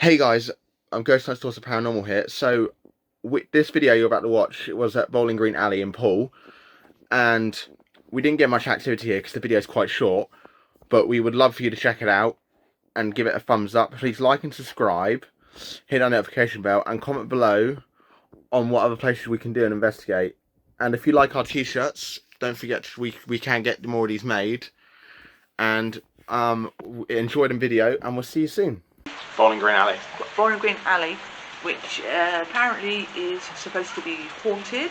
Hey guys, I'm Ghost Nights Dorset Paranormal here. So, this video you're about to watch was at Bowling Green Alley in Poole, and we didn't get much activity here because the video is quite short, but we would love for you to check it out and give it a thumbs up. Please like and subscribe, hit that notification bell, and comment below on what other places we can do and investigate. And if you like our t-shirts, don't forget we can get more of these made. And enjoy the video, and we'll see you soon. Bowling Green Alley. Bowling Green Alley, which apparently is supposed to be haunted,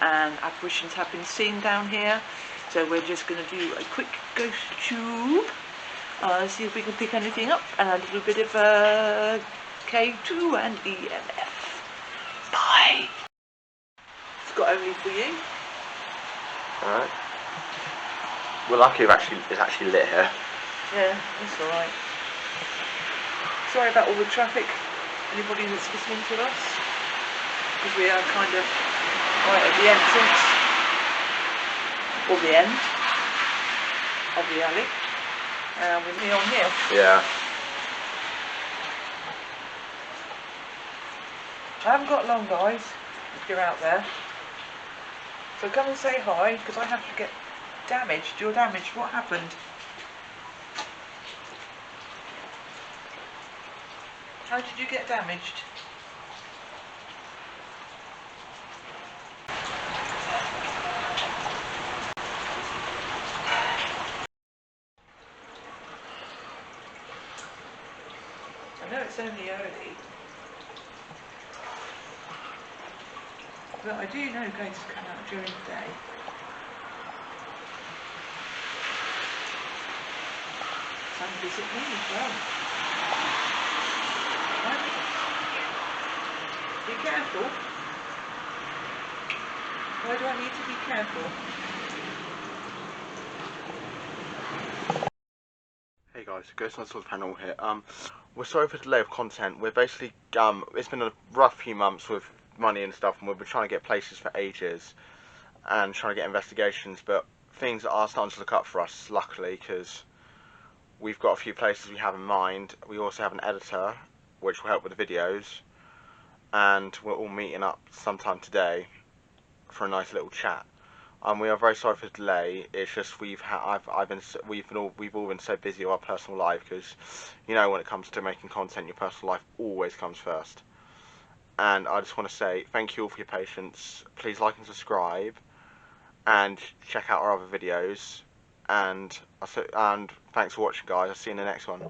and apparitions have been seen down here. So we're just going to do a quick ghost tube, see if we can pick anything up, and a little bit of K2 and EMF. Bye. It's got only for you. All right. We're lucky it's actually lit here. Yeah, that's all right. Sorry about all the traffic, anybody that's listening to us, because we are kind of right at the entrance, or the end, of the alley, and we're near on here. Yeah. I haven't got long, guys, if you're out there, so come and say hi, because I have to get damaged. You're damaged. What happened? How did you get damaged? I know it's only early, but I do know ghosts come out during the day. Some visit me as well. Be careful. Why do I need to be careful? Hey guys, Ghost Nights Dorset Paranormal here. We're sorry for the delay of content. We're basically it's been a rough few months with money and stuff, and we've been trying to get places for ages and trying to get investigations, but things are starting to look up for us, luckily, because we've got a few places we have in mind. We also have an editor which will help with the videos, and we're all meeting up sometime today for a nice little chat. We are very sorry for the delay. It's just we've all been so busy with our personal life, because you know when it comes to making content, your personal life always comes first. And I just want to say thank you all for your patience. Please like and subscribe, and check out our other videos. And thanks for watching, guys. I'll see you in the next one.